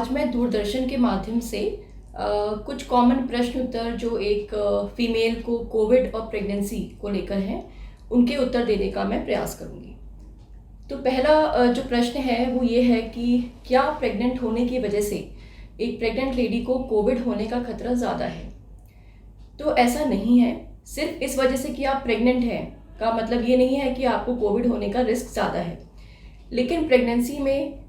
आज मैं दूरदर्शन के माध्यम से कुछ कॉमन प्रश्न उत्तर जो एक फीमेल को कोविड और प्रेगनेंसी को लेकर हैं उनके उत्तर देने का मैं प्रयास करूंगी। तो पहला जो प्रश्न है वो ये है कि क्या प्रेग्नेंट होने की वजह से एक प्रेग्नेंट लेडी को कोविड होने का खतरा ज़्यादा है? तो ऐसा नहीं है। सिर्फ इस वजह से कि आप प्रेग्नेंट हैं का मतलब ये नहीं है कि आपको कोविड होने का रिस्क ज़्यादा है। लेकिन प्रेगनेंसी में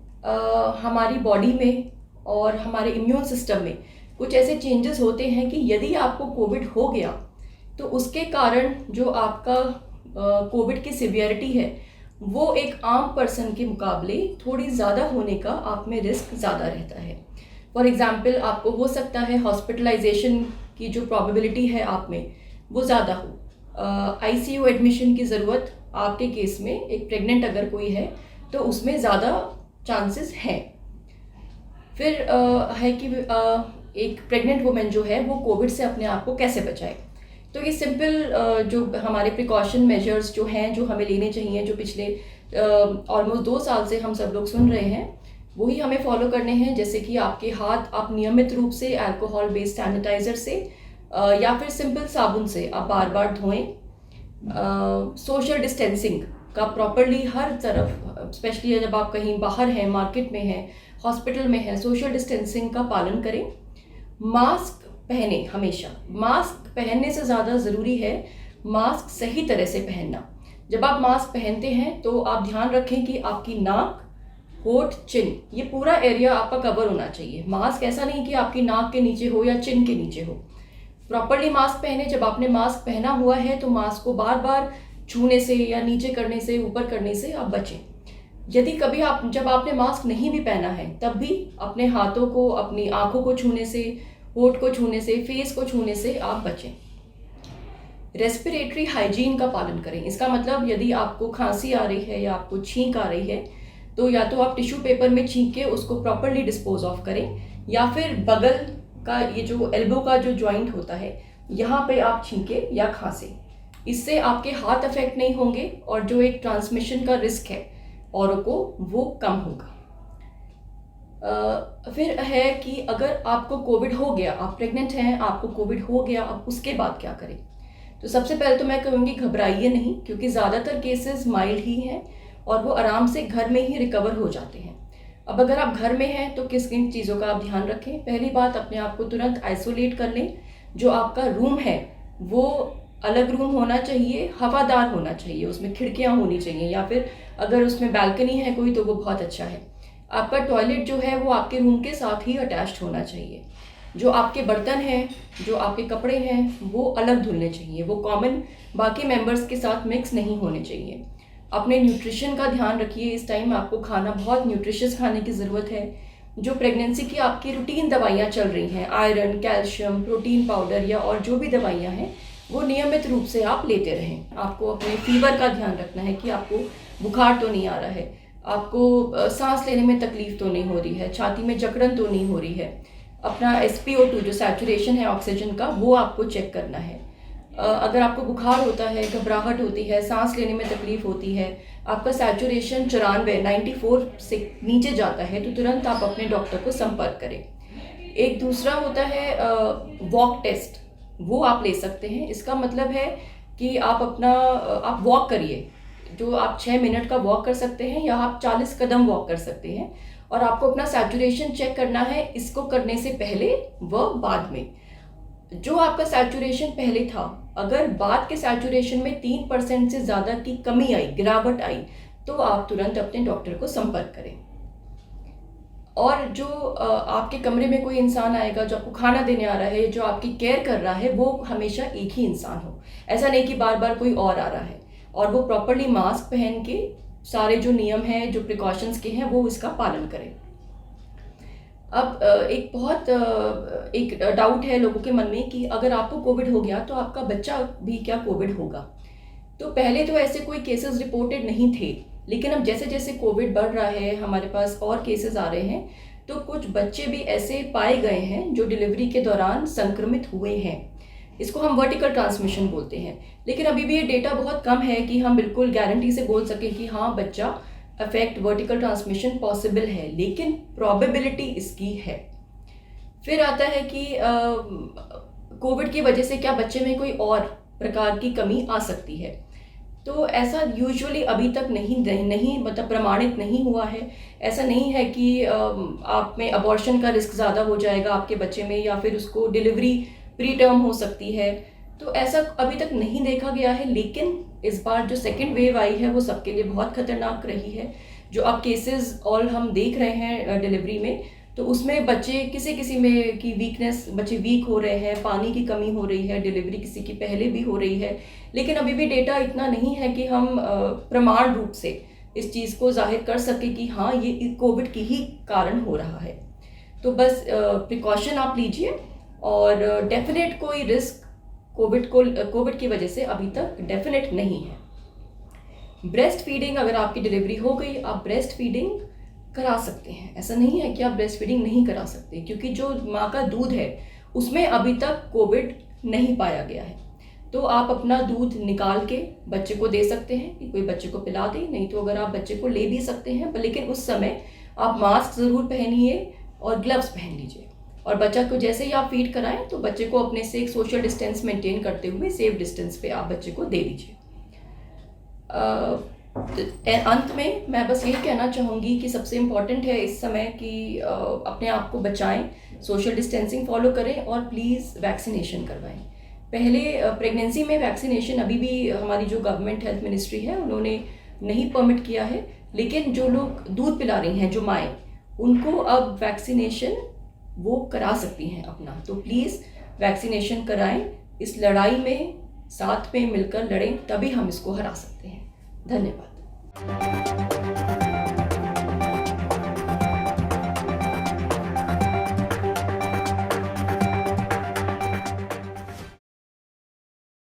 हमारी बॉडी में और हमारे इम्यून सिस्टम में कुछ ऐसे चेंजेस होते हैं कि यदि आपको कोविड हो गया तो उसके कारण जो आपका कोविड की सिवियरिटी है वो एक आम पर्सन के मुकाबले थोड़ी ज़्यादा होने का आप में रिस्क ज़्यादा रहता है। फॉर एग्ज़ाम्पल आपको हो सकता है हॉस्पिटलाइजेशन की जो प्रोबेबिलिटी है आप में वो ज़्यादा हो। आईसीयू एडमिशन की ज़रूरत आपके केस में एक प्रेग्नेंट अगर कोई है तो उसमें ज़्यादा चांसेस हैं। फिर है कि एक प्रेग्नेंट वुमेन जो है वो कोविड से अपने आप को कैसे बचाए। तो ये सिंपल जो हमारे प्रिकॉशन मेजर्स जो हैं जो हमें लेने चाहिए, जो पिछले ऑलमोस्ट 2 साल से हम सब लोग सुन रहे हैं वही हमें फॉलो करने हैं। जैसे कि आपके हाथ आप नियमित रूप से अल्कोहल बेस्ड सैनिटाइज़र से या फिर सिंपल साबुन से आप बार बार धोएं। सोशल डिस्टेंसिंग का प्रॉपरली हर तरफ, स्पेशली जब आप कहीं बाहर हैं, मार्केट में हैं, हॉस्पिटल में हैं, सोशल डिस्टेंसिंग का पालन करें। मास्क पहने, हमेशा मास्क पहनने से ज़्यादा ज़रूरी है मास्क सही तरह से पहनना। जब आप मास्क पहनते हैं तो आप ध्यान रखें कि आपकी नाक, होठ, चिन, ये पूरा एरिया आपका कवर होना चाहिए। मास्क ऐसा नहीं कि आपकी नाक के नीचे हो या चिन के नीचे हो। प्रॉपरली मास्क पहने। जब आपने मास्क पहना हुआ है तो मास्क को बार बार छूने से या नीचे करने से, ऊपर करने से आप बचें। यदि कभी जब आपने मास्क नहीं भी पहना है तब भी अपने हाथों को, अपनी आंखों को छूने से, होठ को छूने से, फेस को छूने से आप बचें। रेस्पिरेटरी हाइजीन का पालन करें। इसका मतलब यदि आपको खांसी आ रही है या आपको छींक आ रही है तो या तो आप टिश्यू पेपर में छींक के उसको प्रॉपरली डिस्पोज ऑफ करें या फिर बगल का ये जो एल्बो का जो जॉइंट होता है यहाँ पे आप छींके या खांसे। इससे आपके हाथ अफेक्ट नहीं होंगे और जो एक ट्रांसमिशन का रिस्क है औरों को वो कम होगा। फिर है कि अगर आपको कोविड हो गया, आप प्रेग्नेंट हैं, आपको कोविड हो गया, अब उसके बाद क्या करें? तो सबसे पहले तो मैं कहूँगी घबराइए नहीं, क्योंकि ज़्यादातर केसेस माइल्ड ही हैं और वो आराम से घर में ही रिकवर हो जाते हैं। अब अगर आप घर में हैं तो किस किन चीज़ों का आप ध्यान रखें? पहली बात, अपने आप को तुरंत आइसोलेट कर लें। जो आपका रूम है वो अलग रूम होना चाहिए, हवादार होना चाहिए, उसमें खिड़कियाँ होनी चाहिए, या फिर अगर उसमें बालकनी है कोई तो वो बहुत अच्छा है। आपका टॉयलेट जो है वो आपके रूम के साथ ही अटैच्ड होना चाहिए। जो आपके बर्तन हैं, जो आपके कपड़े हैं वो अलग धुलने चाहिए, वो कॉमन बाकी मेंबर्स के साथ मिक्स नहीं होने चाहिए। अपने न्यूट्रिशन का ध्यान रखिए। इस टाइम आपको खाना बहुत न्यूट्रिशियस खाने की ज़रूरत है। जो प्रेगनेंसी की आपकी रूटीन दवाइयाँ चल रही हैं, आयरन, कैल्शियम, प्रोटीन पाउडर या और जो भी दवाइयाँ हैं वो नियमित रूप से आप लेते रहें। आपको अपने फीवर का ध्यान रखना है कि आपको बुखार तो नहीं आ रहा है, आपको सांस लेने में तकलीफ तो नहीं हो रही है, छाती में जकड़न तो नहीं हो रही है। अपना SpO2 जो सैचुरेशन है ऑक्सीजन का वो आपको चेक करना है। अगर आपको बुखार होता है, घबराहट होती है, सांस लेने में तकलीफ होती है, आपका सैचुरेशन 94 से नीचे जाता है तो तुरंत आप अपने डॉक्टर को संपर्क करें। एक दूसरा होता है वॉक टेस्ट, वो आप ले सकते हैं। इसका मतलब है कि आप वॉक करिए, जो आप 6 मिनट का वॉक कर सकते हैं या आप 40 कदम वॉक कर सकते हैं, और आपको अपना सैचुरेशन चेक करना है। इसको करने से पहले व बाद में जो आपका सैचुरेशन पहले था, अगर बाद के सैचुरेशन में 3% से ज़्यादा की कमी आई, गिरावट आई, तो आप तुरंत अपने डॉक्टर को संपर्क करें। और जो आपके कमरे में कोई इंसान आएगा जो आपको खाना देने आ रहा है, जो आपकी केयर कर रहा है, वो हमेशा एक ही इंसान हो। ऐसा नहीं कि बार बार कोई और आ रहा है, और वो प्रॉपरली मास्क पहन के सारे जो नियम हैं, जो प्रिकॉशंस के हैं, वो इसका पालन करें। अब एक डाउट है लोगों के मन में कि अगर आपको कोविड हो गया तो आपका बच्चा भी क्या कोविड होगा? तो पहले तो ऐसे कोई केसेस रिपोर्टेड नहीं थे, लेकिन अब जैसे जैसे कोविड बढ़ रहा है, हमारे पास और केसेस आ रहे हैं, तो कुछ बच्चे भी ऐसे पाए गए हैं जो डिलीवरी के दौरान संक्रमित हुए हैं। इसको हम वर्टिकल ट्रांसमिशन बोलते हैं। लेकिन अभी भी ये डेटा बहुत कम है कि हम बिल्कुल गारंटी से बोल सकें कि हाँ बच्चा अफेक्ट वर्टिकल ट्रांसमिशन पॉसिबल है, लेकिन प्रोबेबिलिटी इसकी है। फिर आता है कि कोविड की वजह से क्या बच्चे में कोई और प्रकार की कमी आ सकती है। तो ऐसा यूजुअली अभी तक नहीं मतलब प्रमाणित नहीं हुआ है। ऐसा नहीं है कि आप में अबॉर्शन का रिस्क ज़्यादा हो जाएगा आपके बच्चे में, या फिर उसको डिलीवरी प्री टर्म हो सकती है। तो ऐसा अभी तक नहीं देखा गया है, लेकिन इस बार जो सेकेंड वेव आई है वो सबके लिए बहुत खतरनाक रही है। जो अब केसेस ऑल हम देख रहे हैं डिलीवरी में, तो उसमें बच्चे किसी में की वीकनेस, बच्चे वीक हो रहे हैं, पानी की कमी हो रही है, डिलीवरी किसी की पहले भी हो रही है। लेकिन अभी भी डेटा इतना नहीं है कि हम प्रमाण रूप से इस चीज़ को जाहिर कर सके कि हाँ ये कोविड की ही कारण हो रहा है। तो बस प्रिकॉशन आप लीजिए, और डेफिनेट कोई रिस्क कोविड की वजह से अभी तक डेफिनेट नहीं है। ब्रेस्ट फीडिंग, अगर आपकी डिलीवरी हो गई, आप ब्रेस्ट फीडिंग करा सकते हैं। ऐसा नहीं है कि आप ब्रेस्ट फीडिंग नहीं करा सकते, क्योंकि जो माँ का दूध है उसमें अभी तक कोविड नहीं पाया गया है। तो आप अपना दूध निकाल के बच्चे को दे सकते हैं, कि कोई बच्चे को पिला दे, नहीं तो अगर आप बच्चे को ले भी सकते हैं, लेकिन उस समय आप मास्क ज़रूर पहनिए और ग्लव्स पहन लीजिए। और बच्चा को जैसे ही आप फीड कराएं तो बच्चे को अपने से एक सोशल डिस्टेंस मेंटेन करते हुए सेफ डिस्टेंस पे आप बच्चे को दे दीजिए। अंत में मैं बस यही कहना चाहूँगी कि सबसे इम्पॉर्टेंट है इस समय कि अपने आप को बचाएं, सोशल डिस्टेंसिंग फॉलो करें, और प्लीज़ वैक्सीनेशन करवाएं। पहले प्रेगनेंसी में वैक्सीनेशन अभी भी हमारी जो गवर्नमेंट हेल्थ मिनिस्ट्री है उन्होंने नहीं परमिट किया है, लेकिन जो लोग दूध पिला रही हैं, जो माएँ, उनको अब वैक्सीनेशन वो करा सकती हैं अपना। तो प्लीज़ वैक्सीनेशन कराएं। इस लड़ाई में साथ में मिलकर लड़ें, तभी हम इसको हरा सकते हैं। धन्यवाद।